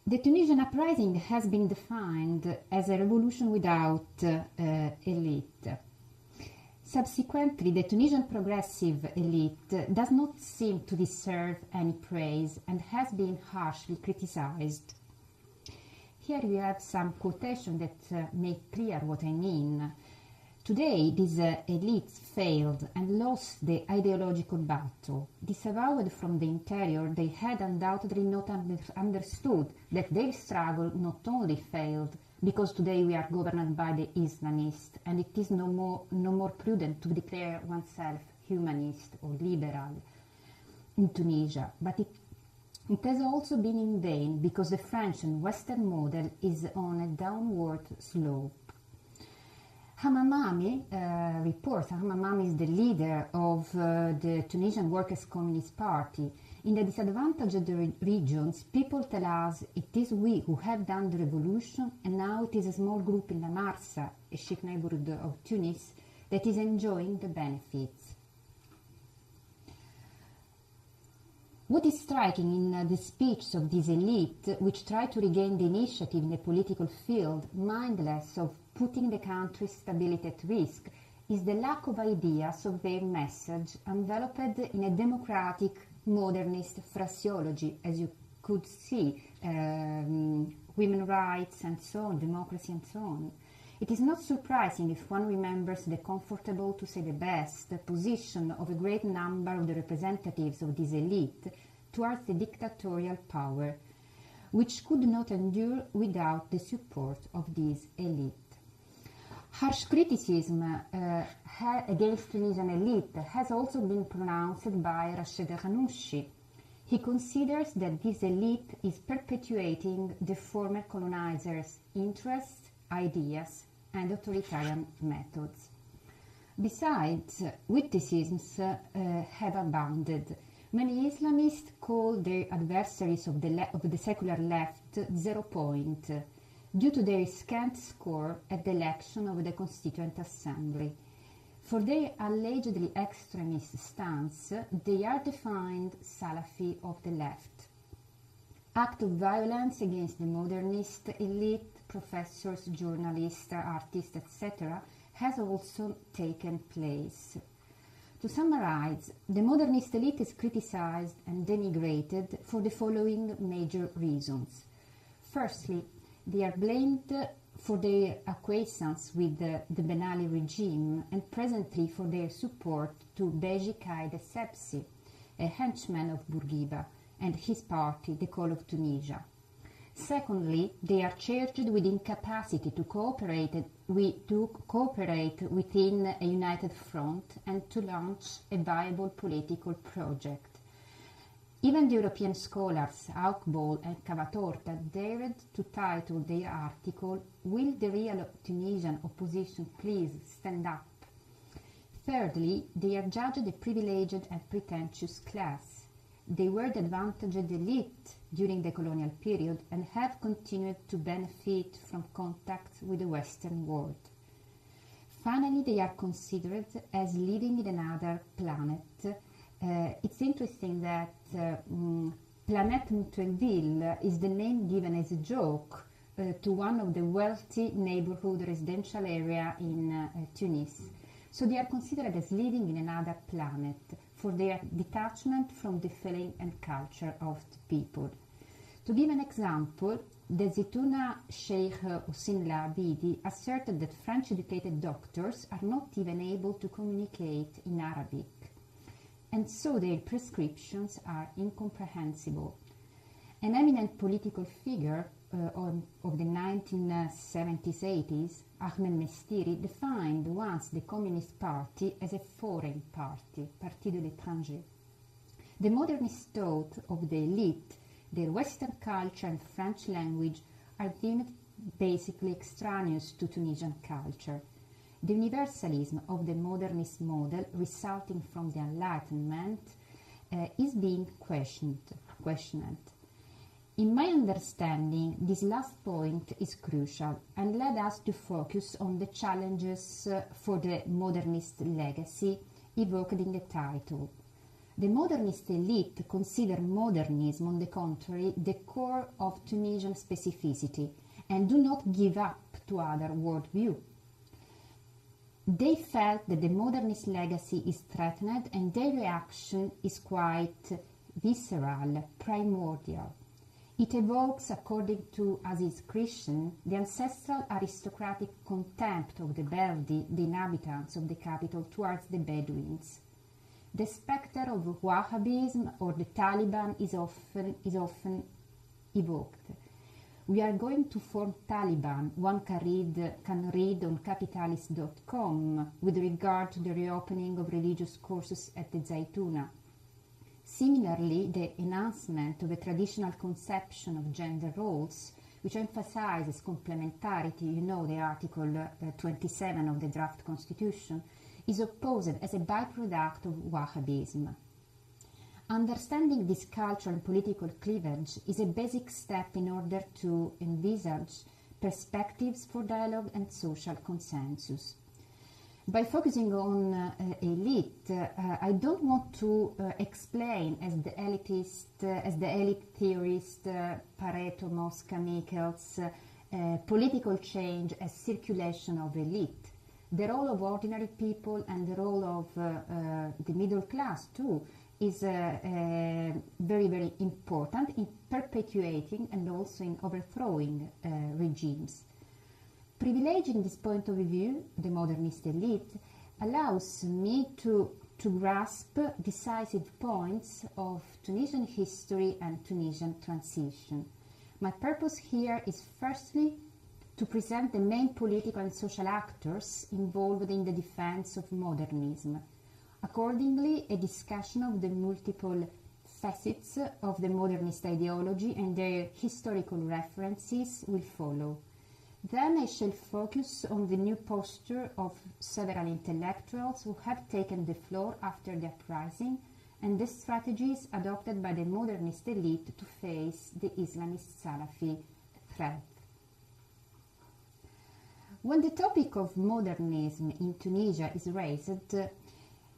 The Tunisian uprising has been defined as a revolution without elite. Subsequently, the Tunisian progressive elite does not seem to deserve any praise and has been harshly criticized. Here we have some quotations that make clear what I mean. Today, these elites failed and lost the ideological battle. Disavowed from the interior, they had undoubtedly not understood that their struggle not only failed, because today we are governed by the Islamists, and it is no more prudent to declare oneself humanist or liberal in Tunisia, but it has also been in vain because the French and Western model is on a downward slope. Hamamami reports, Hamamami is the leader of the Tunisian Workers' Communist Party. In the disadvantaged regions, people tell us it is we who have done the revolution, and now it is a small group in La Marsa, a chic neighborhood of Tunis, that is enjoying the benefits. What is striking in the speeches of this elite, which try to regain the initiative in the political field, mindless of putting the country's stability at risk, is the lack of ideas of their message enveloped in a democratic modernist phraseology, as you could see, women's rights and so on, democracy and so on. It is not surprising if one remembers the comfortable, to say the best, position of a great number of the representatives of this elite towards the dictatorial power, which could not endure without the support of this elite. Harsh criticism against Tunisian elite has also been pronounced by Rached Ghannouchi. He considers that this elite is perpetuating the former colonizers' interests, ideas, and authoritarian methods. Besides, witticisms have abounded. Many Islamists call their adversaries of the secular left 0 point, due to their scant score at the election of the Constituent Assembly. For their allegedly extremist stance, they are defined Salafi of the left. Act of violence against the modernist elite, professors, journalists, artists, etc., has also taken place. To summarize, the modernist elite is criticized and denigrated for the following major reasons. Firstly, they are blamed for their acquiescence with the Ben Ali regime and presently for their support to Beji Caid Essebsi, a henchman of Bourguiba, and his party, the Call of Tunisia. Secondly, they are charged with incapacity to cooperate within a united front and to launch a viable political project. Even the European scholars Aukbol and Cavatorta dared to title their article, "Will the real Tunisian opposition please stand up?" Thirdly, they are judged a privileged and pretentious class. They were the advantaged elite during the colonial period and have continued to benefit from contacts with the Western world. Finally, they are considered as living in another planet. It's interesting that Planète Mutuelleville is the name given as a joke to one of the wealthy neighborhood residential area in Tunis. So they are considered as living in another planet for their detachment from the feeling and culture of the people. To give an example, the Zitouna Sheikh Hossein Labidi asserted that French-educated doctors are not even able to communicate in Arabic, and so their prescriptions are incomprehensible. An eminent political figure of the 1970s-80s, Ahmed Mestiri, defined once the Communist Party as a foreign party, Parti de l'étranger. The modernist thought of the elite, their Western culture and French language are deemed basically extraneous to Tunisian culture. The universalism of the modernist model resulting from the Enlightenment is being questioned. In my understanding, this last point is crucial and led us to focus on the challenges for the modernist legacy evoked in the title. The modernist elite consider modernism, on the contrary, the core of Tunisian specificity and do not give up to other worldview. They felt that the modernist legacy is threatened and their reaction is quite visceral, primordial. It evokes, according to Aziz Christian, the ancestral aristocratic contempt of the wealthy, the inhabitants of the capital, towards the Bedouins. The spectre of Wahhabism or the Taliban is often evoked. We are going to form Taliban, one can read on capitalist.com with regard to the reopening of religious courses at the Zaytuna. Similarly, the enhancement of a traditional conception of gender roles, which emphasizes complementarity, the Article 27 of the draft constitution, is opposed as a byproduct of Wahhabism. Understanding this cultural and political cleavage is a basic step in order to envisage perspectives for dialogue and social consensus. By focusing on elite, I don't want to explain as the elite theorist Pareto, Mosca, Michels, political change as circulation of elite. The role of ordinary people and the role of the middle class too is very, very important in perpetuating and also in overthrowing regimes. Privileging this point of view, the modernist elite, allows me to grasp decisive points of Tunisian history and Tunisian transition. My purpose here is firstly to present the main political and social actors involved in the defense of modernism. Accordingly, a discussion of the multiple facets of the modernist ideology and their historical references will follow. Then I shall focus on the new posture of several intellectuals who have taken the floor after the uprising and the strategies adopted by the modernist elite to face the Islamist Salafi threat. When the topic of modernism in Tunisia is raised,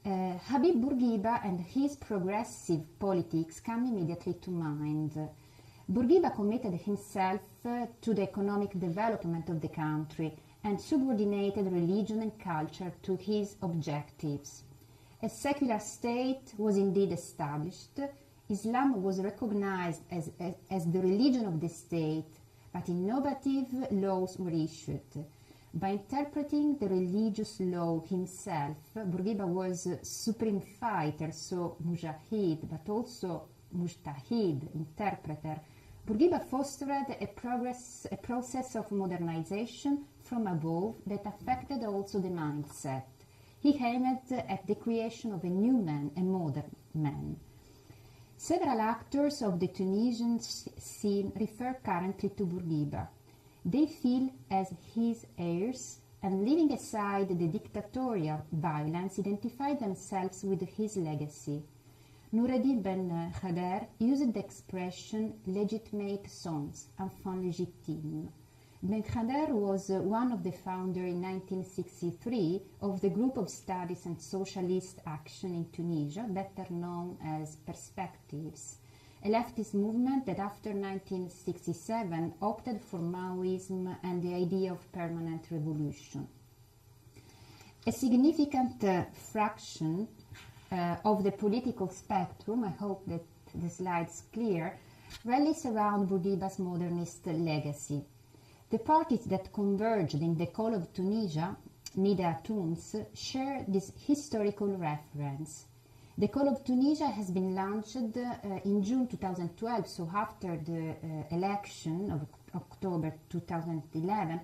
Habib Bourguiba and his progressive politics come immediately to mind. Bourguiba committed himself to the economic development of the country and subordinated religion and culture to his objectives. A secular state was indeed established. Islam was recognized as the religion of the state, but innovative laws were issued. By interpreting the religious law himself, Bourguiba was supreme fighter, so mujahid, but also mujtahid, interpreter. Bourguiba fostered a process of modernization from above that affected also the mindset. He aimed at the creation of a new man, a modern man. Several actors of the Tunisian scene refer currently to Bourguiba. They feel as his heirs and, leaving aside the dictatorial violence, identify themselves with his legacy. Noureddin Ben Khader used the expression legitimate sons, enfants légitimes. Ben Khader was one of the founders in 1963 of the Group of Studies and Socialist Action in Tunisia, better known as Perspectives, a leftist movement that after 1967 opted for Maoism and the idea of permanent revolution. A significant fraction of the political spectrum, I hope that the slide's clear, rallies around Bourguiba's modernist legacy. The parties that converged in the call of Tunisia, Nida Tunes, share this historical reference. The Call of Tunisia has been launched in June 2012, so after the election of October 2011,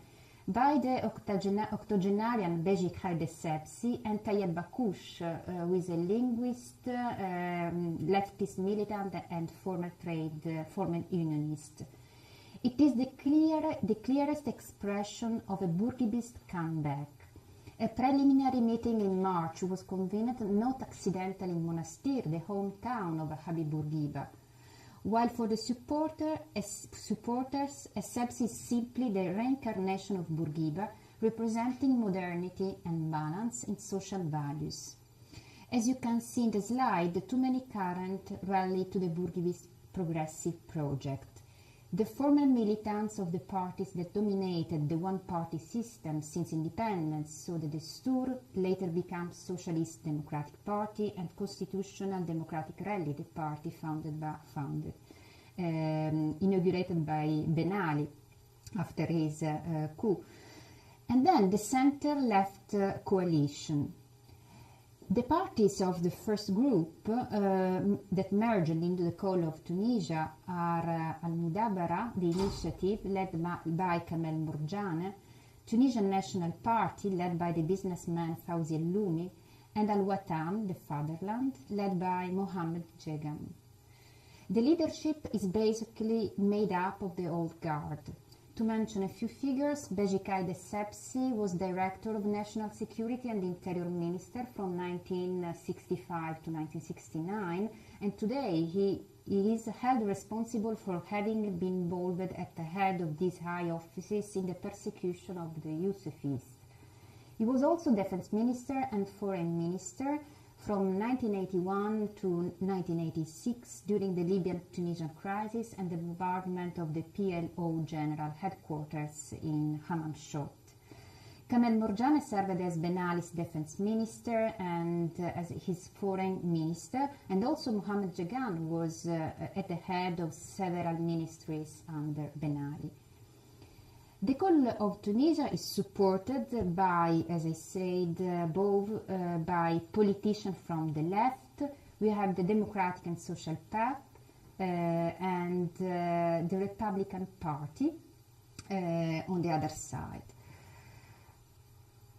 by the octogenarian Beji Khaïd-Essebsi and Tayeb Bakouche, who is a linguist, leftist militant and former unionist. It is the clearest expression of a Bourguibist comeback. A preliminary meeting in March was convened not accidentally in Monastir, the hometown of Habib Bourguiba. While for the supporters, Essebsi is simply the reincarnation of Bourguiba, representing modernity and balance in social values. As you can see in the slide, the too many current rally to the Bourguibist progressive project. The former militants of the parties that dominated the one-party system since independence, so the Destur, later became Socialist Democratic Party and Constitutional Democratic Rally, the party inaugurated by Ben Ali after his coup. And then the center-left coalition. The parties of the first group that merged into the Call of Tunisia are Al-Mudabara, the initiative led by Kamel Mourjane, Tunisian National Party led by the businessman Fawzi El-Loumi, and Al-Watan, the Fatherland, led by Mohamed Jegan. The leadership is basically made up of the old guard. To mention a few figures, Beji Caid Essebsi was Director of National Security and Interior Minister from 1965 to 1969, and today he is held responsible for having been involved at the head of these high offices in the persecution of the Youssefis. He was also Defense Minister and Foreign Minister from 1981 to 1986 during the Libyan-Tunisian crisis and the bombardment of the PLO General Headquarters in Hamamshot. Kamel Mourjane served as Ben Ali's defense minister and as his foreign minister, and also Mohamed Jegan was at the head of several ministries under Ben Ali. The Call of Tunisia is supported by, as I said, both by politicians from the left. We have the Democratic and Social Path and the Republican Party on the other side.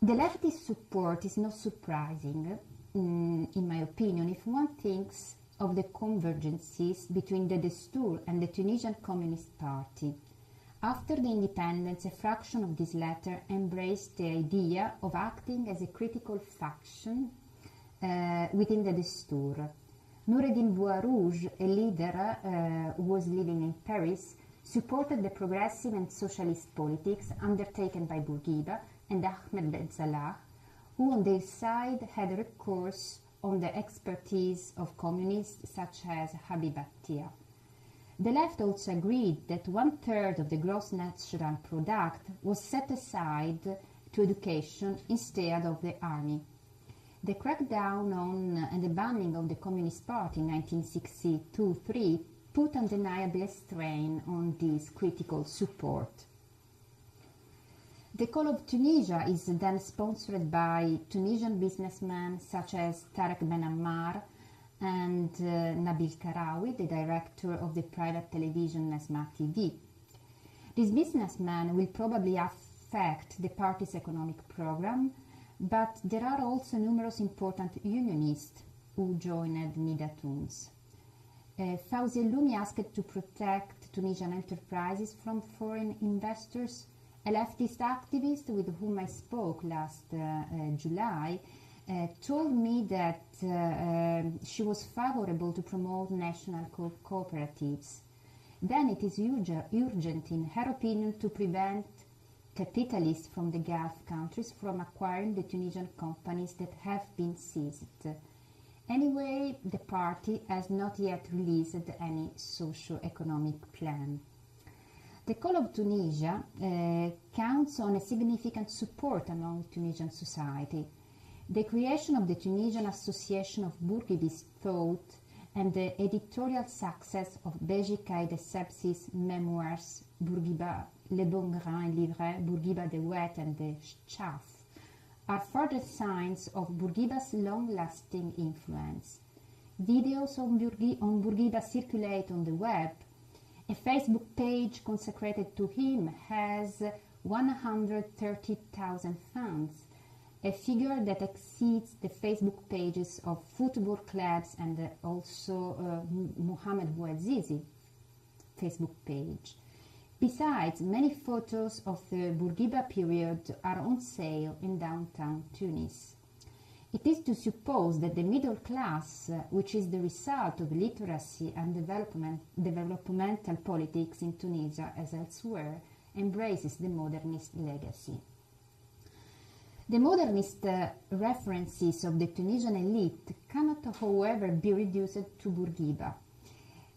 The leftist support is not surprising, in my opinion, if one thinks of the convergences between the Destur and the Tunisian Communist Party. After the independence, a fraction of this latter embraced the idea of acting as a critical faction within the Destur. Noureddin Bouarouge, a leader who was living in Paris, supported the progressive and socialist politics undertaken by Bourguiba and Ahmed Ben Salah, who on their side had recourse on the expertise of communists such as Habib Attia. The left also agreed that 1/3 of the gross national product was set aside to education instead of the army. The crackdown on and the banning of the Communist Party in 1962-3 put undeniably a strain on this critical support. The Call of Tunisia is then sponsored by Tunisian businessmen such as Tarek Ben Ammar and Nabil Karawi, the director of the private television Nasma TV. This businessman will probably affect the party's economic program, but there are also numerous important unionists who joined Nida Tounes. Fawzi El-Loumi asked to protect Tunisian enterprises from foreign investors. A leftist activist with whom I spoke last July told me that she was favorable to promote national cooperatives. Then it is urgent, in her opinion, to prevent capitalists from the Gulf countries from acquiring the Tunisian companies that have been seized. Anyway, the party has not yet released any socio-economic plan. The Call of Tunisia counts on a significant support among Tunisian society. The creation of the Tunisian Association of Bourguibist Thought and the editorial success of Beji Caid Essebsi's memoirs Bourguiba, Le Bon Grain Livre, Bourguiba the Wet and the Chaff are further signs of Bourguiba's long-lasting influence. Videos on Bourguiba circulate on the web. A Facebook page consecrated to him has 130,000 fans, a figure that exceeds the Facebook pages of football clubs and also Mohamed Bouazizi Facebook page. Besides, many photos of the Bourguiba period are on sale in downtown Tunis. It is to suppose that the middle class, which is the result of literacy and developmental politics in Tunisia as elsewhere, embraces the modernist legacy. The modernist references of the Tunisian elite cannot, however, be reduced to Bourguiba.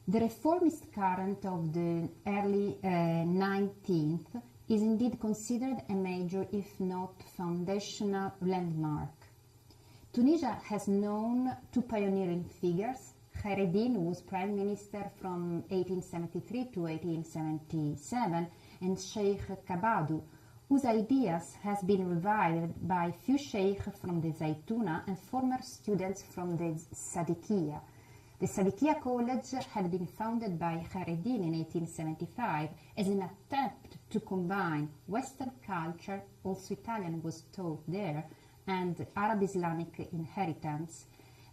The reformist current of the early 19th is indeed considered a major, if not foundational, landmark. Tunisia has known two pioneering figures. Khaireddin was prime minister from 1873 to 1877, and Sheikh Kabadou, whose ideas has been revived by few sheikhs from the Zaytuna and former students from the Sadiqiyya. The Sadiqiyya College had been founded by Khaireddin in 1875 as an attempt to combine Western culture, also Italian was taught there, and Arab-Islamic inheritance.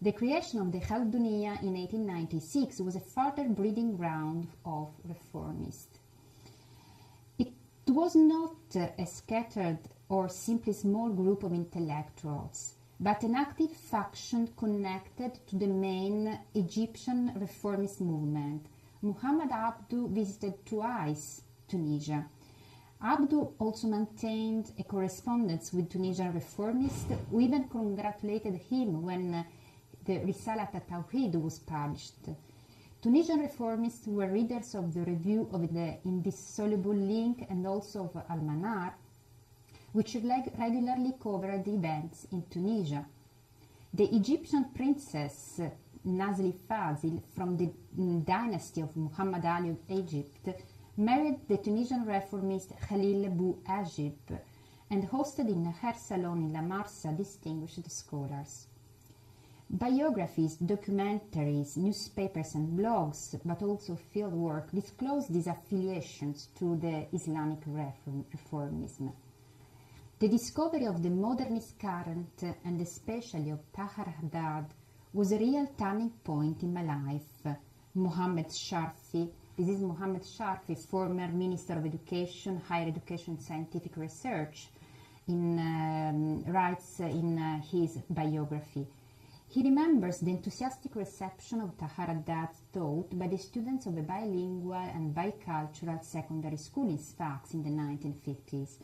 The creation of the Khalduniya in 1896 was a further breeding ground of reformists. It was not a scattered or simply small group of intellectuals, but an active faction connected to the main Egyptian reformist movement. Muhammad Abdu visited twice Tunisia. Abdu also maintained a correspondence with Tunisian reformists, who even congratulated him when the Risalat al-Tawhid was published. Tunisian reformists were readers of the review of the Indissoluble Link and also of Al-Manar, which regularly covered events in Tunisia. The Egyptian princess Nazli Fazil from the dynasty of Muhammad Ali of Egypt married the Tunisian reformist Khalil Bou Ajib and hosted in her salon in La Marsa distinguished scholars. Biographies, documentaries, newspapers and blogs, but also fieldwork disclose these affiliations to the Islamic reformism. The discovery of the modernist current, and especially of Tahar Haddad, was a real turning point in my life. Mohammed Sharfi, this is Mohammed Sharfi, former Minister of Education, Higher Education and Scientific Research, writes in his biography. He remembers the enthusiastic reception of Tahar Haddad's thought by the students of a bilingual and bicultural secondary school in Sfax in the 1950s.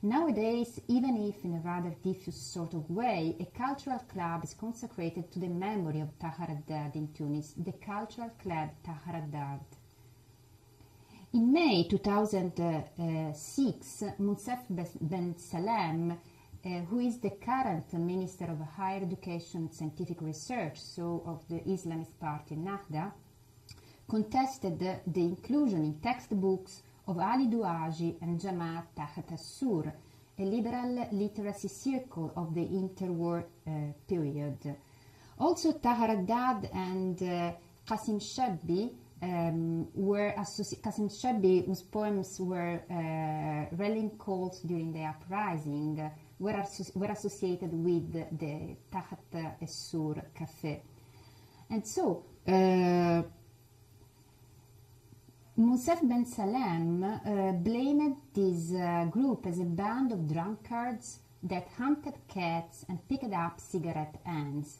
Nowadays, even if in a rather diffuse sort of way, a cultural club is consecrated to the memory of Tahar Haddad in Tunis, the Cultural Club Tahar Haddad. In May 2006, Monsef Ben Salem, who is the current Minister of Higher Education and Scientific Research, so of the Islamist party Nahda, contested the inclusion in textbooks of Ali Douaji and Jamaat Tahat As-Sur, a liberal literacy circle of the interwar period. Also, Tahar Haddad and Qasim Shabbi Qasim Shabbi, whose poems were rallying calls during the uprising, were associated with the Tahat As-Sur Café. And so, Monsef Ben Salem blamed this group as a band of drunkards that hunted cats and picked up cigarette ends.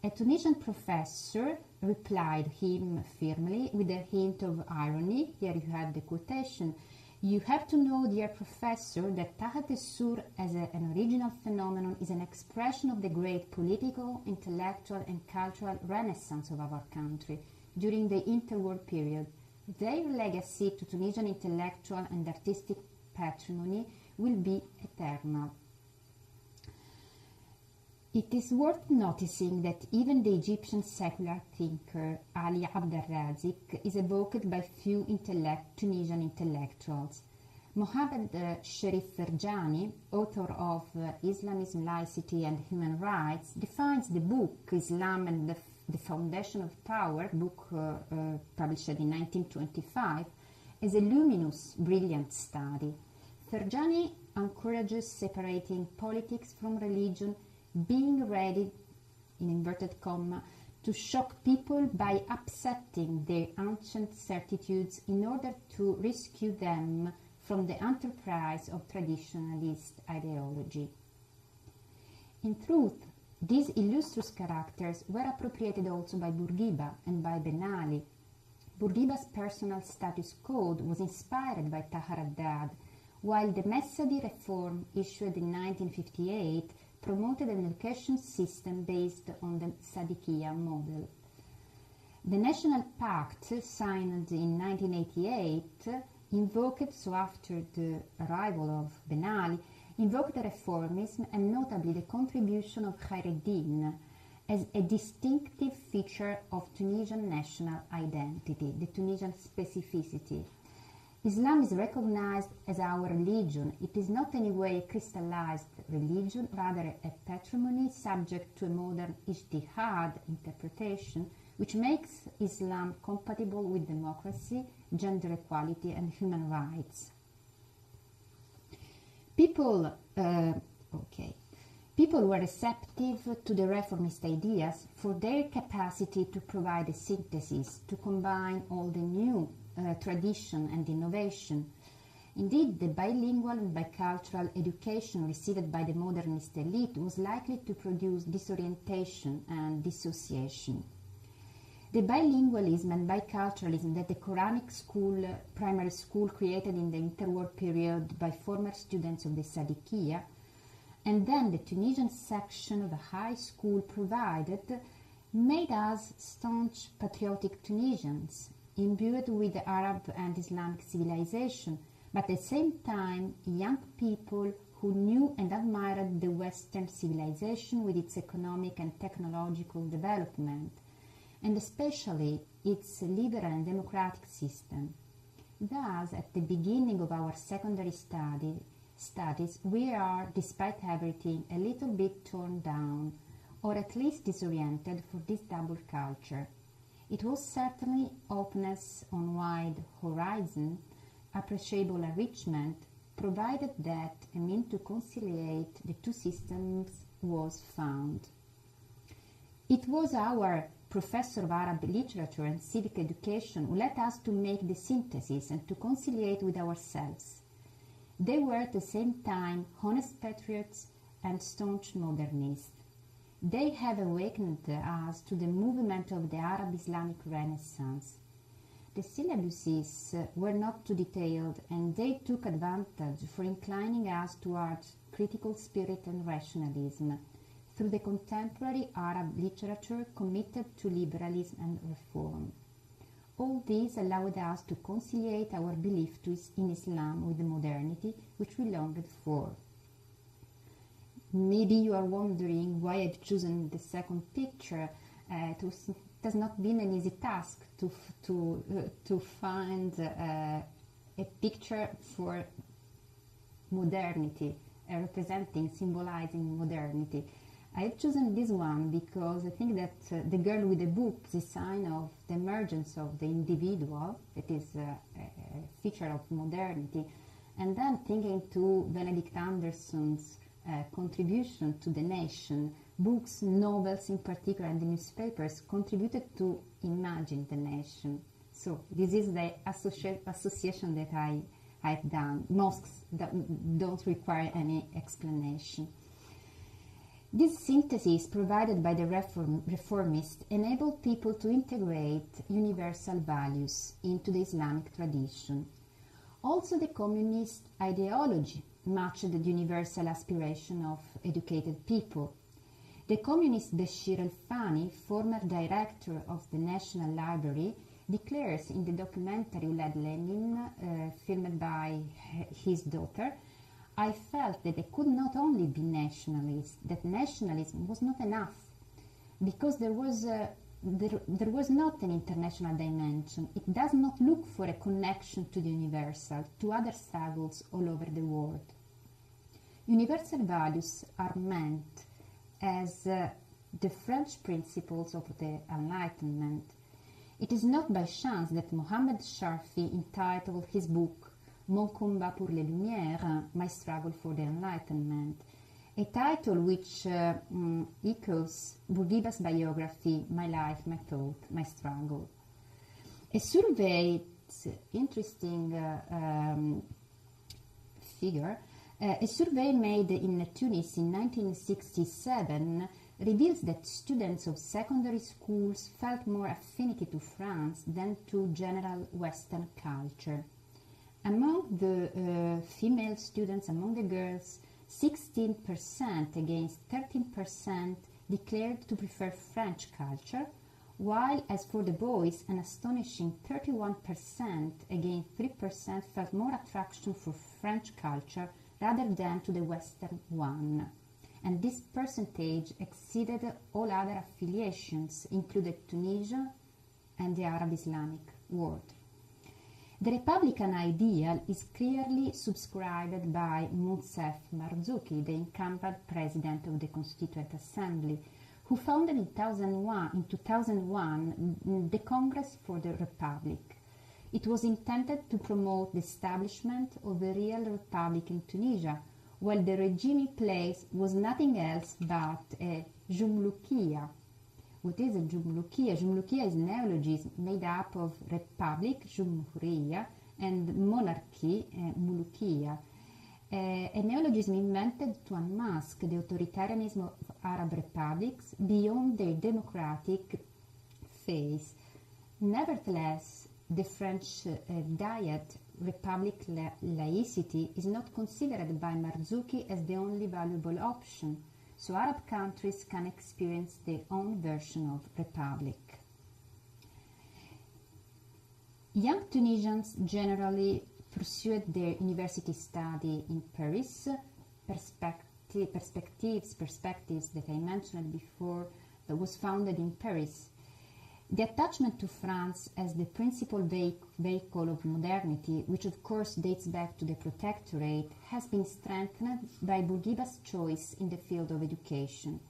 A Tunisian professor replied him firmly with a hint of irony. Here you have the quotation. "You have to know, dear professor, that Tahat As-Sur as an original phenomenon is an expression of the great political, intellectual and cultural renaissance of our country during the interwar period. Their legacy to Tunisian intellectual and artistic patrimony will be eternal." It is worth noticing that even the Egyptian secular thinker Ali Abdelrazik is evoked by few Tunisian intellectuals. Mohammed Sherif Ferjani, author of Islamism, Laicity and Human Rights, defines the book Islam and the Foundation of Power, book published in 1925, as a luminous, brilliant study. Ferjani encourages separating politics from religion, being ready, in inverted comma, to shock people by upsetting their ancient certitudes in order to rescue them from the enterprise of traditionalist ideology. In truth, these illustrious characters were appropriated also by Bourguiba and by Ben Ali. Bourguiba's personal status code was inspired by Tahar Haddad, while the Messadi reform issued in 1958 promoted an education system based on the Sadiqiya model. The National Pact, signed in 1988, so after the arrival of Ben Ali, invoked reformism and notably the contribution of Khaireddin as a distinctive feature of Tunisian national identity, the Tunisian specificity. Islam is recognized as our religion. It is not in any way a crystallized religion, rather a patrimony subject to a modern ijtihad interpretation, which makes Islam compatible with democracy, gender equality, and human rights. People were receptive to the reformist ideas for their capacity to provide a synthesis, to combine all the new tradition and innovation. Indeed, the bilingual and bicultural education received by the modernist elite was likely to produce disorientation and dissociation. The bilingualism and biculturalism that the Quranic school, primary school created in the interwar period by former students of the Sadiqiya, and then the Tunisian section of the high school provided, made us staunch patriotic Tunisians, imbued with the Arab and Islamic civilization, but at the same time young people who knew and admired the Western civilization with its economic and technological development, and especially its liberal and democratic system. Thus, at the beginning of our secondary studies, we are, despite everything, a little bit torn down, or at least disoriented for this double culture. It was certainly openness on wide horizon, appreciable enrichment, provided that a means to conciliate the two systems was found. It was our professor of Arab literature and civic education who led us to make the synthesis and to conciliate with ourselves. They were at the same time honest patriots and staunch modernists. They have awakened us to the movement of the Arab Islamic Renaissance. The syllabuses were not too detailed, and they took advantage for inclining us towards critical spirit and rationalism through the contemporary Arab literature committed to liberalism and reform. All this allowed us to conciliate our belief in Islam with the modernity which we longed for. Maybe you are wondering why I've chosen the second picture. It has not been an easy task to find a picture for modernity, representing, symbolizing modernity. I have chosen this one because I think that the girl with the book is a sign of the emergence of the individual, that is a feature of modernity, and then thinking to Benedict Anderson's contribution to the nation, books, novels in particular, and the newspapers contributed to imagine the nation. So this is the association that I've done. Mosques that don't require any explanation. This synthesis provided by the reformists enabled people to integrate universal values into the Islamic tradition. Also, the communist ideology matched the universal aspiration of educated people. The communist Bashir El-Fani, former director of the National Library, declares in the documentary Led Lenin, filmed by his daughter, I felt that I could not only be nationalist, that nationalism was not enough, because there was not an international dimension. It does not look for a connection to the universal, to other struggles all over the world. Universal values are meant as the French principles of the Enlightenment. It is not by chance that Mohammed Sharfi entitled his book Mon combat pour les Lumières, My struggle for the Enlightenment, a title which echoes Bourguiba's biography, My life, my thought, my struggle. A survey, interesting figure, a survey made in Tunis in 1967 reveals that students of secondary schools felt more affinity to France than to general Western culture. Among the female students, among the girls, 16% against 13% declared to prefer French culture, while as for the boys, an astonishing 31% against 3% felt more attraction for French culture rather than to the Western one. And this percentage exceeded all other affiliations, included Tunisia and the Arab Islamic world. The Republican ideal is clearly subscribed by Monsef Marzouki, the incumbent president of the Constituent Assembly, who founded in 2001 the Congress for the Republic. It was intended to promote the establishment of a real republic in Tunisia, while the regime in place was nothing else but a jumlukia. What is a jumlukia? Jumlukia is a neologism made up of republic, jumhuriya, and monarchy, mulukia. A neologism invented to unmask the authoritarianism of Arab republics beyond their democratic phase. Nevertheless, the French Diet, republic laicity, is not considered by Marzouki as the only valuable option, so Arab countries can experience their own version of republic. Young Tunisians generally pursued their university study in Paris. Perspectives that I mentioned before was founded in Paris. The attachment to France as the principal vehicle of modernity, which of course dates back to the Protectorate, has been strengthened by Bourguiba's choice in the field of education.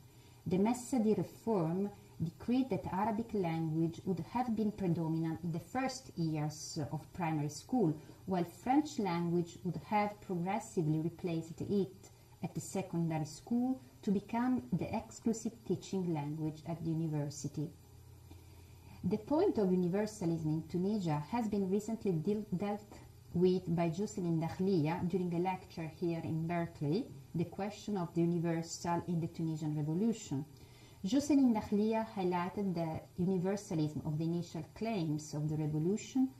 The Messe di Reform decreed that Arabic language would have been predominant in the first years of primary school, while French language would have progressively replaced it at the secondary school to become the exclusive teaching language at the university. The point of universalism in Tunisia has been recently dealt with by Jocelyne Dakhlia during a lecture here in Berkeley, The Question of the Universal in the Tunisian Revolution. Jocelyne Dakhlia highlighted the universalism of the initial claims of the revolution,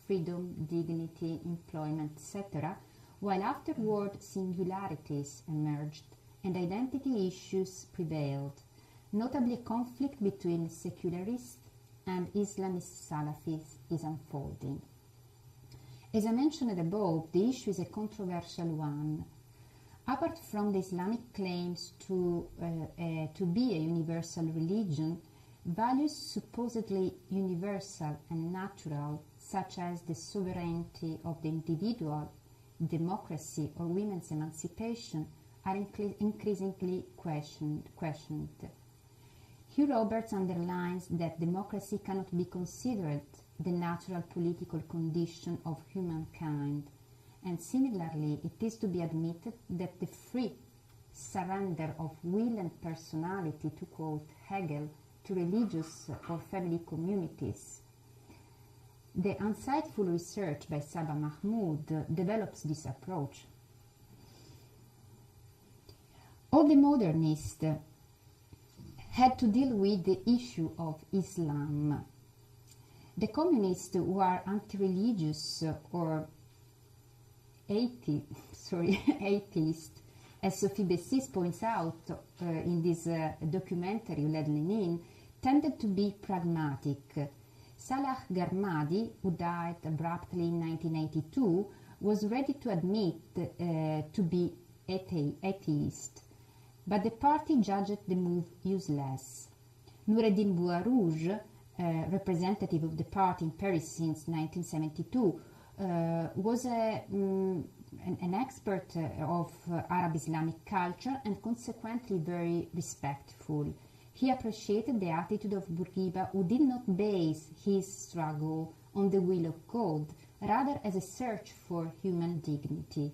freedom, dignity, employment, etc., while afterward singularities emerged and identity issues prevailed, notably a conflict between secularists and Islamist Salafis is unfolding. As I mentioned above, the issue is a controversial one. Apart from the Islamic claims to be a universal religion, values supposedly universal and natural, such as the sovereignty of the individual, democracy, or women's emancipation, are increasingly questioned. Hugh Roberts underlines that democracy cannot be considered the natural political condition of humankind, and similarly it is to be admitted that the free surrender of will and personality, to quote Hegel, to religious or family communities. The insightful research by Saba Mahmoud develops this approach. All the modernists had to deal with the issue of Islam. The communists who are anti-religious or atheist, as Sophie Bessis points out in this documentary Ouled Lenin, tended to be pragmatic. Salah Garmadi, who died abruptly in 1982, was ready to admit to be atheist, but the party judged the move useless. Noureddin Bouarouge, representative of the party in Paris since 1972, was an expert of Arab Islamic culture and consequently very respectful. He appreciated the attitude of Bourguiba, who did not base his struggle on the will of God, rather as a search for human dignity.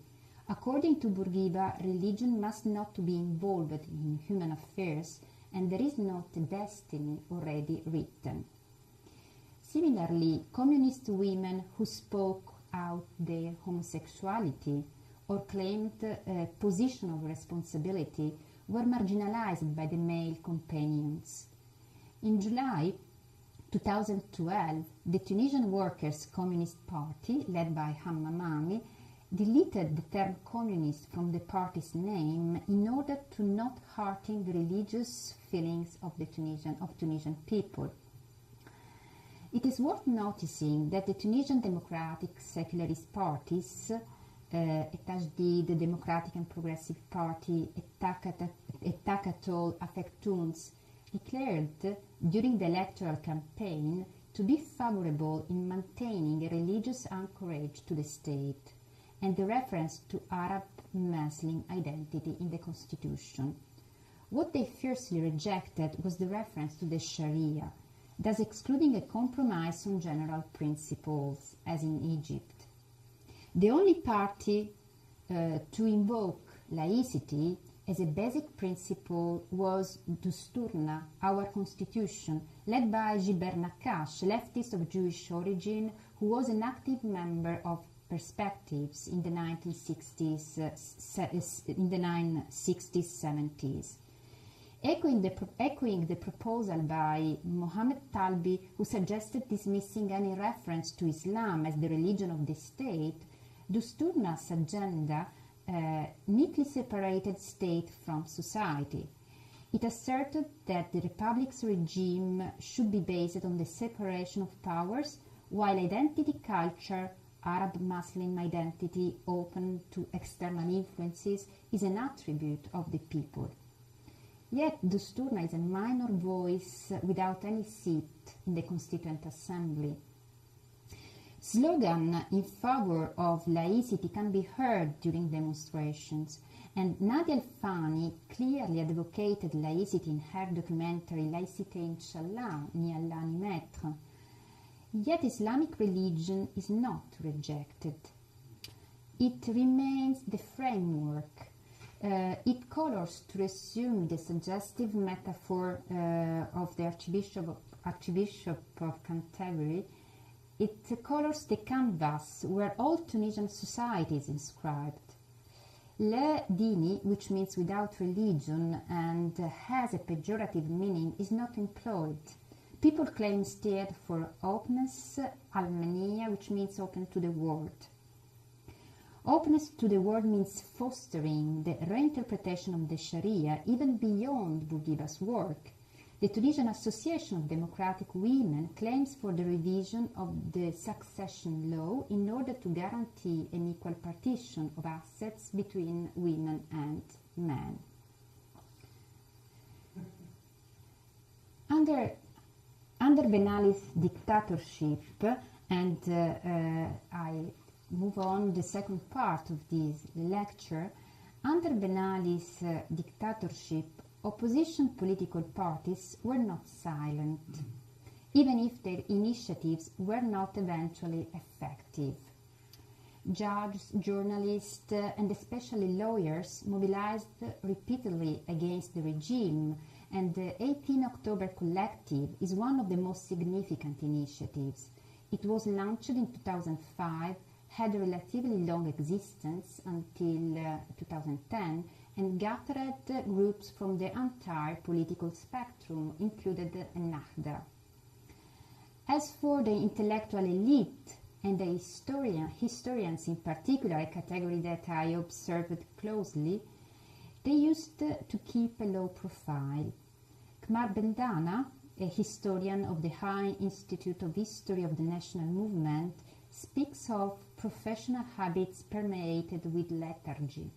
According to Bourguiba, religion must not be involved in human affairs, and there is not a destiny already written. Similarly, communist women who spoke out their homosexuality or claimed a position of responsibility were marginalized by the male companions. In July 2012, the Tunisian Workers' Communist Party, led by Hammamani, deleted the term communist from the party's name in order to not hurting the religious feelings of Tunisian people. It is worth noticing that the Tunisian Democratic Secularist parties, Etajdi, the Democratic and Progressive Party, Etakatol Affectuns, declared during the electoral campaign to be favorable in maintaining a religious anchorage to the state and the reference to Arab-Muslim identity in the constitution. What they fiercely rejected was the reference to the Sharia, thus excluding a compromise on general principles, as in Egypt. The only party to invoke laicity as a basic principle was Dusturna, our constitution, led by Gilbert Nakash, leftist of Jewish origin, who was an active member of Perspectives in the 1960s, 70s. Echoing the proposal by Mohammed Talbi, who suggested dismissing any reference to Islam as the religion of the state, Dusturna's agenda neatly separated state from society. It asserted that the republic's regime should be based on the separation of powers, while identity culture, Arab-Muslim identity open to external influences, is an attribute of the people. Yet Dusturna is a minor voice without any seat in the Constituent Assembly. Slogans in favor of laicity can be heard during demonstrations, and Nadia El-Fani clearly advocated laicity in her documentary Laïcité Inch'Allah, Ni Allah ni Maître. Yet Islamic religion is not rejected. It remains the framework. It colors, to resume the suggestive metaphor of the Archbishop of Canterbury, it colors the canvas where all Tunisian society is inscribed. Le dini, which means without religion and has a pejorative meaning, is not employed. People claim instead for openness, almania, which means open to the world. Openness to the world means fostering the reinterpretation of the Sharia even beyond Bourguiba's work. The Tunisian Association of Democratic Women claims for the revision of the succession law in order to guarantee an equal partition of assets between women and men. Under Ben Ali's dictatorship, and I move on the second part of this lecture, under Ben Ali's dictatorship, opposition political parties were not silent, even if their initiatives were not eventually effective. Judges, journalists, and especially lawyers mobilized repeatedly against the regime, and the 18 October Collective is one of the most significant initiatives. It was launched in 2005, had a relatively long existence until 2010, and gathered groups from the entire political spectrum, included Ennahda. As for the intellectual elite, and the historians in particular, a category that I observed closely, they used to keep a low profile. Kmar Bendana, a historian of the High Institute of History of the National Movement, speaks of professional habits permeated with lethargy.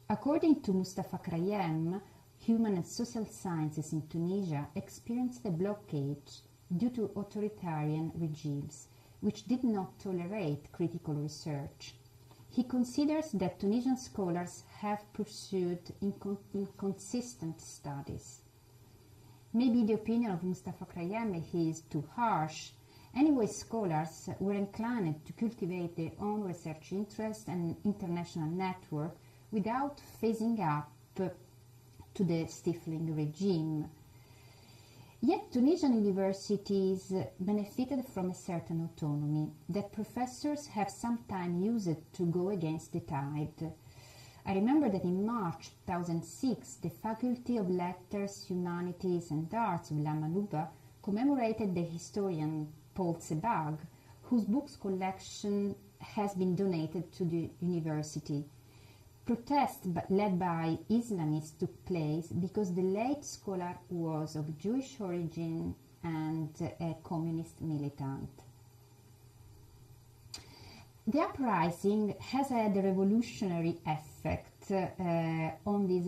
According to Mustafa Krayem, human and social sciences in Tunisia experienced a blockage due to authoritarian regimes, which did not tolerate critical research. He considers that Tunisian scholars have pursued inconsistent studies. Maybe the opinion of Mustafa Krayem is too harsh. Anyway, scholars were inclined to cultivate their own research interests and international network without phasing up to the stifling regime. Yet Tunisian universities benefited from a certain autonomy that professors have sometimes used to go against the tide. I remember that in March 2006, the Faculty of Letters, Humanities and Arts of La Malouba commemorated the historian Paul Sebag, whose books collection has been donated to the university. Protests led by Islamists took place because the late scholar was of Jewish origin and a communist militant. The uprising has had a revolutionary effect on this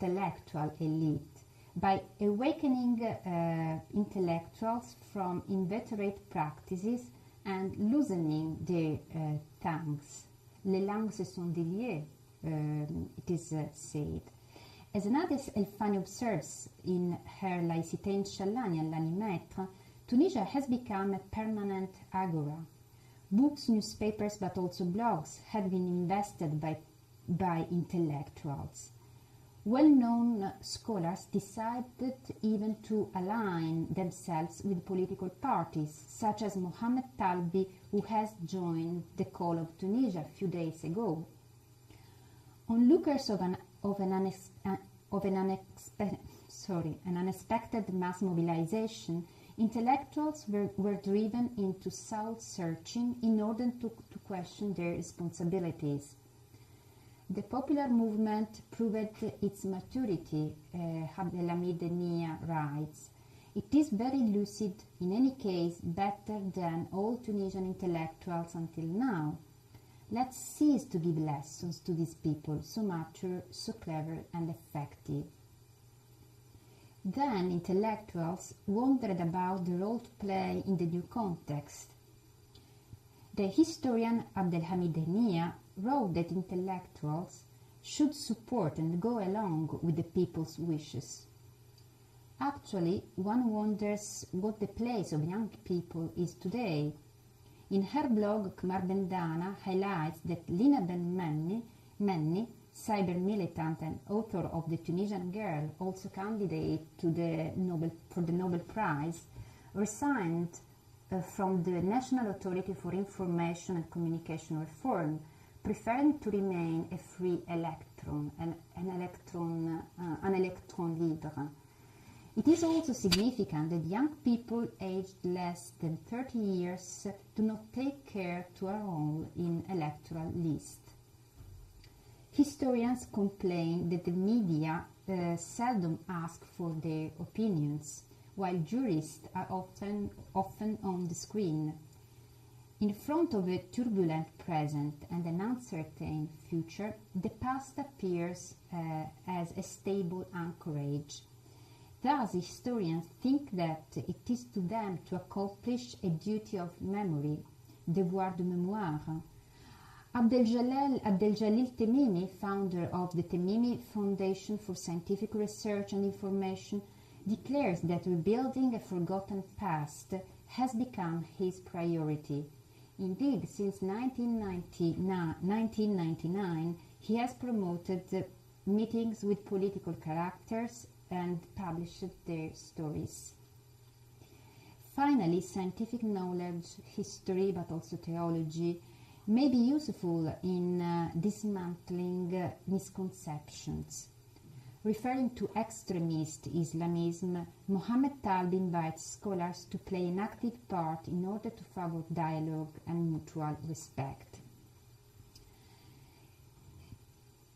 intellectual elite by awakening intellectuals from inveterate practices and loosening their tongues. Les langues se sont déliées, it is said. As Nadia El-Fani observes in her La Laïcité Inch'Allah all'Animetre, Tunisia has become a permanent agora. Books, newspapers, but also blogs have been invested by intellectuals. Well-known scholars decided even to align themselves with political parties, such as Mohammed Talbi, who has joined the Call of Tunisia a few days ago. Onlookers of an unexpected mass mobilization, intellectuals were driven into soul-searching in order to question their responsibilities. The popular movement proved its maturity, Abdelhamid Nia writes. It is very lucid, in any case, better than all Tunisian intellectuals until now. Let's cease to give lessons to these people, so mature, so clever and effective. Then intellectuals wondered about the role to play in the new context. The historian Abdelhamid Nia wrote that intellectuals should support and go along with the people's wishes. Actually, one wonders what the place of young people is today. In her blog, Kmar Bendana highlights that Lina Ben Menni, cyber militant and author of The Tunisian Girl, also candidate for the Nobel Prize, resigned from the National Authority for Information and Communication Reform, preferring to remain a free electron, an electron libre. It is also significant that young people aged less than 30 years do not take care to enroll in electoral lists. Historians complain that the media seldom ask for their opinions, while jurists are often on the screen. In front of a turbulent present and an uncertain future, the past appears as a stable anchorage. Thus, historians think that it is to them to accomplish a duty of memory, devoir de mémoire. Abdeljalil Temimi, founder of the Temimi Foundation for Scientific Research and Information, declares that rebuilding a forgotten past has become his priority. Indeed, since 1999, he has promoted meetings with political characters and published their stories. Finally, scientific knowledge, history, but also theology, may be useful in dismantling misconceptions. Referring to extremist Islamism, Mohammed Talbi invites scholars to play an active part in order to favor dialogue and mutual respect.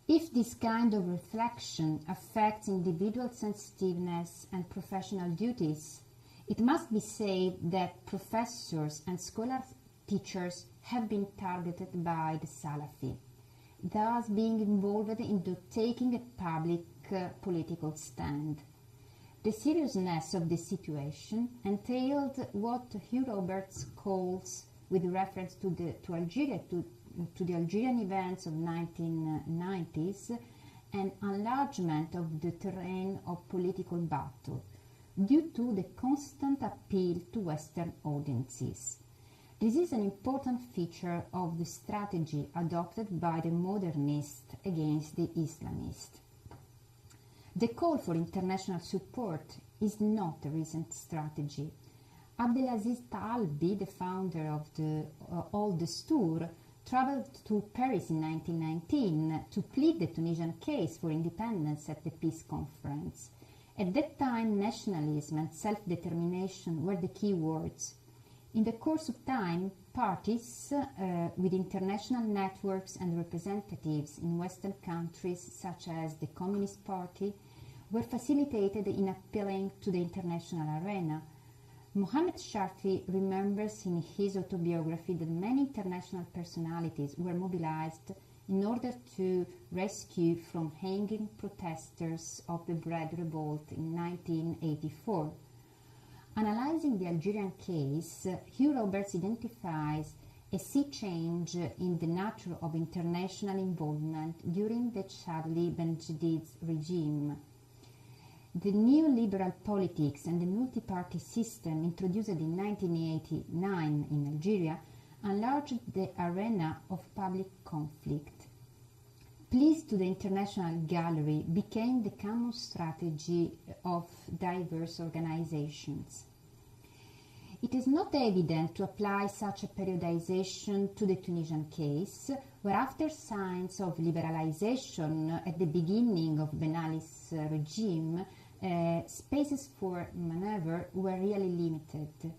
If this kind of reflection affects individual sensitiveness and professional duties, it must be said that professors and scholar teachers have been targeted by the Salafi, thus being involved in taking a public political stand. The seriousness of the situation entailed what Hugh Roberts calls, with reference to the Algerian events of 1990s, an enlargement of the terrain of political battle due to the constant appeal to Western audiences. This is an important feature of the strategy adopted by the modernists against the Islamists. The call for international support is not a recent strategy. Abdelaziz Talbi, the founder of the Old Stour, traveled to Paris in 1919 to plead the Tunisian case for independence at the peace conference. At that time, nationalism and self-determination were the key words. In the course of time, parties with international networks and representatives in Western countries, such as the Communist Party, were facilitated in appealing to the international arena. Mohammed Sharfi remembers in his autobiography that many international personalities were mobilized in order to rescue from hanging protesters of the Bread Revolt in 1984. Analyzing the Algerian case, Hugh Roberts identifies a sea change in the nature of international involvement during the Chadli Benjedid's regime. The neoliberal politics and the multi-party system introduced in 1989 in Algeria enlarged the arena of public conflict. Pleas to the international gallery became the common strategy of diverse organizations. It is not evident to apply such a periodization to the Tunisian case, where after signs of liberalization at the beginning of Ben Ali's regime, spaces for maneuver were really limited.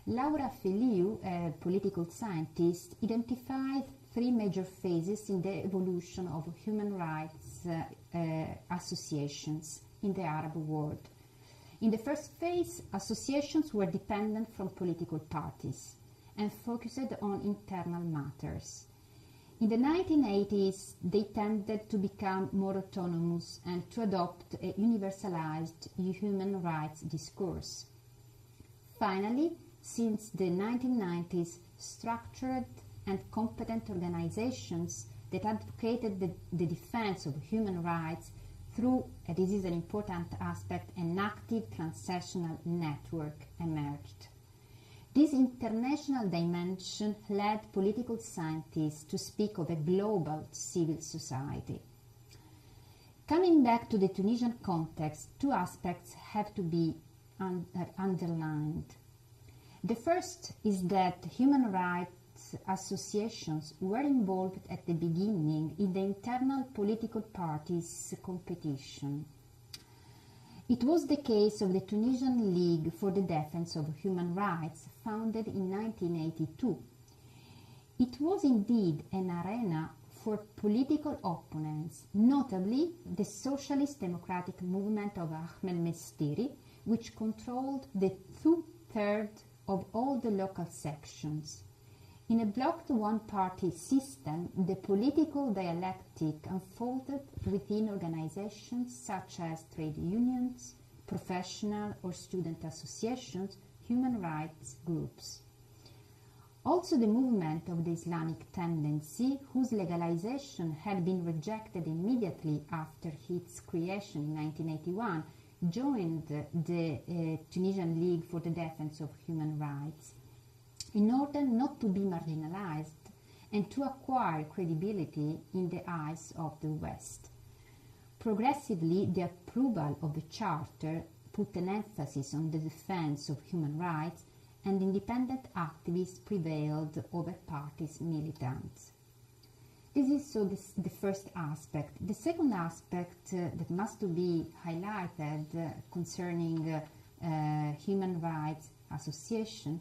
Laura Feliu, a political scientist, identified three major phases in the evolution of human rights associations in the Arab world. In the first phase, associations were dependent from political parties and focused on internal matters. In the 1980s, they tended to become more autonomous and to adopt a universalized human rights discourse. Finally, since the 1990s, structured and competent organizations that advocated the defense of human rights through, this is an important aspect, an active transnational network emerged. This international dimension led political scientists to speak of a global civil society. Coming back to the Tunisian context, two aspects have to be underlined. The first is that human rights associations were involved at the beginning in the internal political parties' competition. It was the case of the Tunisian League for the Defense of Human Rights, founded in 1982. It was indeed an arena for political opponents, notably the socialist democratic movement of Ahmed Mestiri, which controlled the two-thirds of all the local sections. In a blocked one-party system, the political dialectic unfolded within organizations such as trade unions, professional or student associations, human rights groups. Also, the movement of the Islamic tendency, whose legalization had been rejected immediately after its creation in 1981, joined the Tunisian League for the Defense of Human Rights in order not to be marginalized and to acquire credibility in the eyes of the West. Progressively, the approval of the Charter put an emphasis on the defense of human rights, and independent activists prevailed over parties' militants. This is the first aspect. The second aspect that must be highlighted concerning human rights association,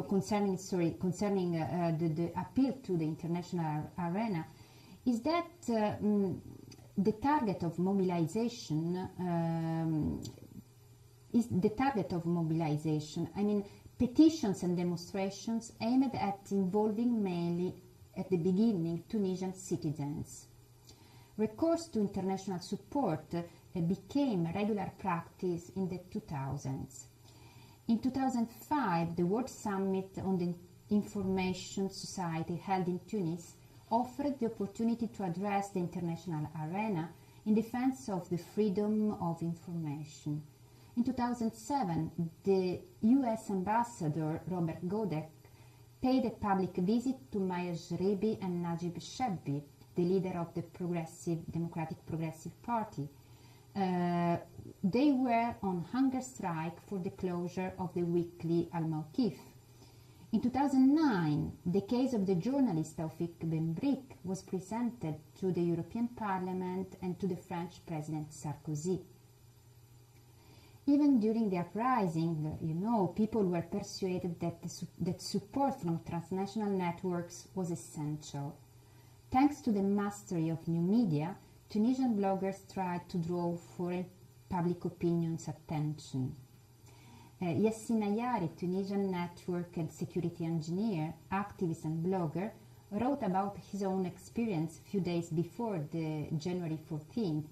concerning the appeal to the international arena, is that the target of mobilization I mean, petitions and demonstrations aimed at involving mainly at the beginning Tunisian citizens. Recourse to international support became regular practice in the 2000s. In 2005, the World Summit on the Information Society held in Tunis offered the opportunity to address the international arena in defense of the freedom of information. In 2007, the US Ambassador Robert Godek paid a public visit to Maya Jribi and Najib Shebbi, the leader of the Democratic Progressive Party. They were on hunger strike for the closure of the weekly Al-Mawqif. In 2009, the case of the journalist Taoufik Ben Brik was presented to the European Parliament and to the French President Sarkozy. Even during the uprising, people were persuaded that support from transnational networks was essential. Thanks to the mastery of new media, Tunisian bloggers tried to draw foreign public opinion's attention. Yassine Ayari, Tunisian network and security engineer, activist and blogger, wrote about his own experience a few days before the January 14th.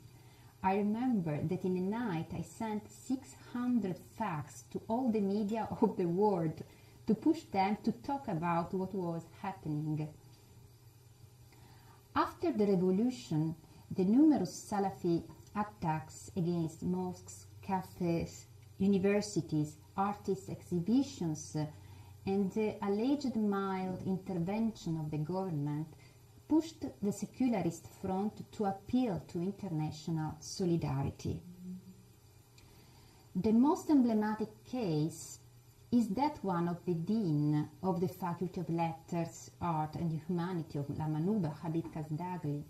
I remember that in a night I sent 600 fax to all the media of the world to push them to talk about what was happening. After the revolution, the numerous Salafi attacks against mosques, cafes, universities, artists' exhibitions, and the alleged mild intervention of the government pushed the secularist front to appeal to international solidarity. The most emblematic case is that one of the dean of the Faculty of Letters, Art and Humanity of La Manouba, Habib Kazdagli.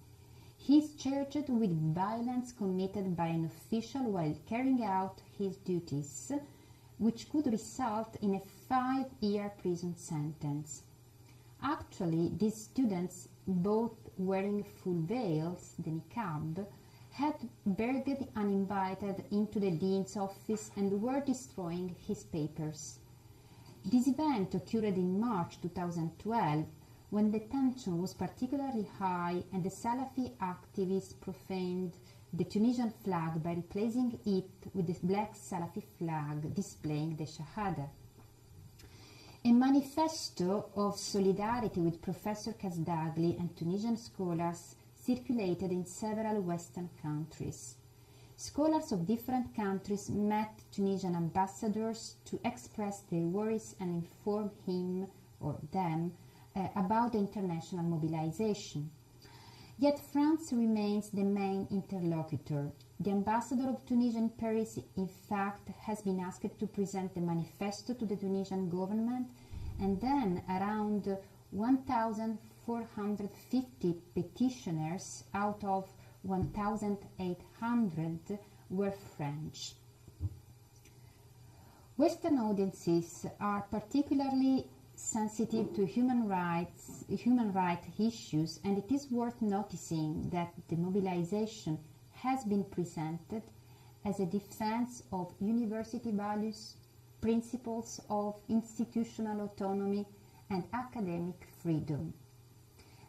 He is charged with violence committed by an official while carrying out his duties, which could result in a 5-year prison sentence. Actually, these students, both wearing full veils, the niqab, had burgled uninvited into the dean's office and were destroying his papers. This event occurred in March 2012, when the tension was particularly high and the Salafi activists profaned the Tunisian flag by replacing it with the black Salafi flag displaying the Shahada. A manifesto of solidarity with Professor Kazdagli and Tunisian scholars circulated in several Western countries. Scholars of different countries met Tunisian ambassadors to express their worries and inform him or them about the international mobilization. Yet France remains the main interlocutor. The ambassador of Tunisia in Paris, in fact, has been asked to present the manifesto to the Tunisian government, and then around 1,450 petitioners out of 1,800 were French. Western audiences are particularly sensitive to human rights issues, and it is worth noticing that the mobilization has been presented as a defense of university values, principles of institutional autonomy, and academic freedom.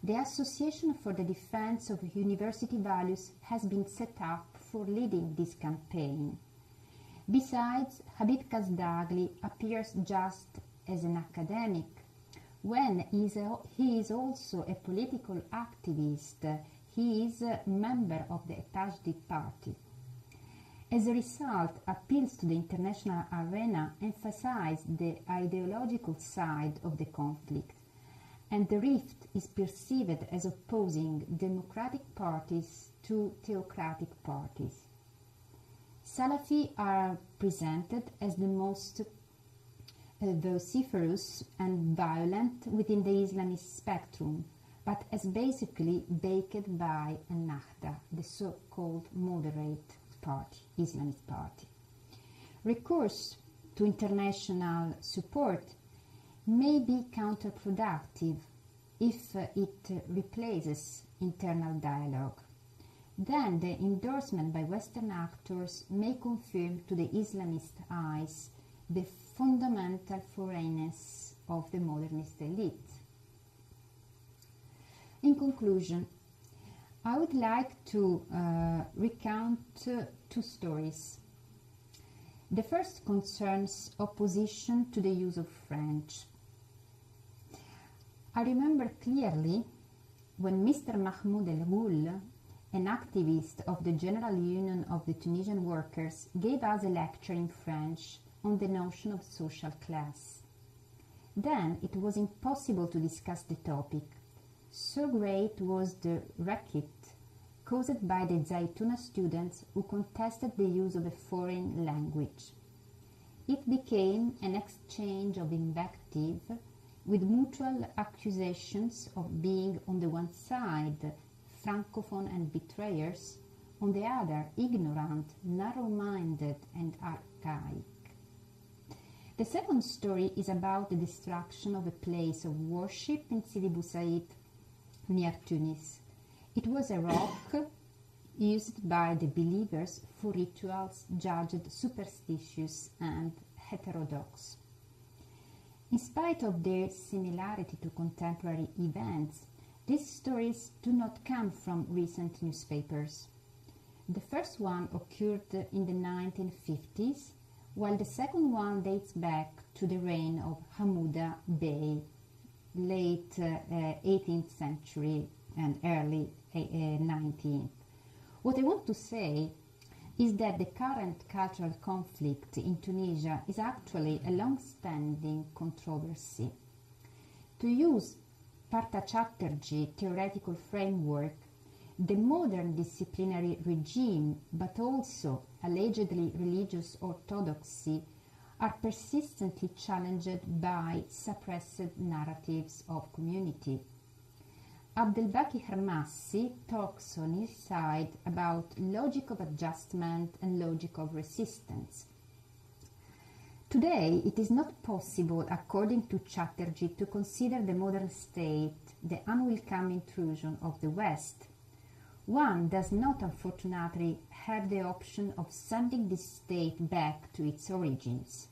The Association for the Defense of University Values has been set up for leading this campaign. Besides, Habib Kazdagli appears just as an academic, when he is also a political activist. He is a member of the Tajdid party. As a result, appeals to the international arena emphasize the ideological side of the conflict, and the rift is perceived as opposing democratic parties to theocratic parties. Salafi are presented as the most vociferous and violent within the Islamist spectrum, but as basically baked by Ennahda, the so-called moderate party, Islamist party. Recourse to international support may be counterproductive if it replaces internal dialogue. Then the endorsement by Western actors may confirm to the Islamist eyes the fundamental foreignness of the modernist elite. In conclusion, I would like to recount two stories. The first concerns opposition to the use of French. I remember clearly when Mr. Mahmoud El Ghoul, an activist of the General Union of the Tunisian Workers, gave us a lecture in French on the notion of social class. Then it was impossible to discuss the topic. So great was the racket caused by the Zaytuna students who contested the use of a foreign language. It became an exchange of invective with mutual accusations of being on the one side francophone and betrayers, on the other, ignorant, narrow-minded, and archaic. The second story is about the destruction of a place of worship in Sidi Bou Said, near Tunis. It was a rock used by the believers for rituals judged superstitious and heterodox. In spite of their similarity to contemporary events, these stories do not come from recent newspapers. The first one occurred in the 1950s, while the second one dates back to the reign of Hamouda Bey, late 18th century and early 19th. What I want to say is that the current cultural conflict in Tunisia is actually a long-standing controversy. To use Partha Chatterjee theoretical framework, the modern disciplinary regime, but also allegedly religious orthodoxy, are persistently challenged by suppressed narratives of community. Abdelbaki Hermassi talks on his side about logic of adjustment and logic of resistance. Today, it is not possible, according to Chatterjee, to consider the modern state the unwelcome intrusion of the West. One does not, unfortunately, have the option of sending this state back to its origins.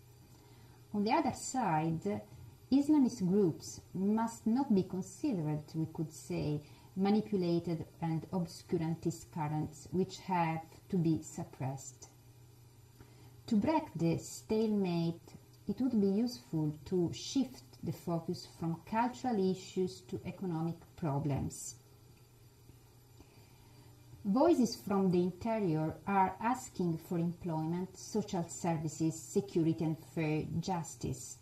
On the other side, Islamist groups must not be considered, we could say, manipulated and obscurantist currents which have to be suppressed. To break the stalemate, it would be useful to shift the focus from cultural issues to economic problems. Voices from the interior are asking for employment, social services, security and fair justice.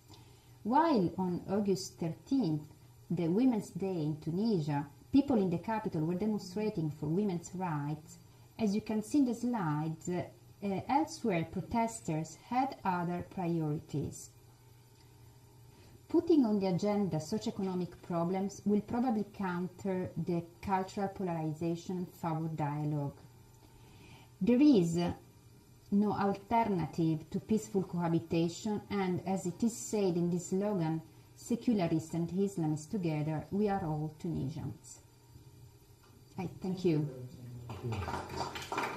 While on August 13th, the Women's Day in Tunisia, people in the capital were demonstrating for women's rights, as you can see in the slides, elsewhere protesters had other priorities. Putting on the agenda socio-economic problems will probably counter the cultural polarization and favor dialogue. There is no alternative to peaceful cohabitation, and as it is said in this slogan, secularists and Islamists together, we are all Tunisians. I thank you. Thank you.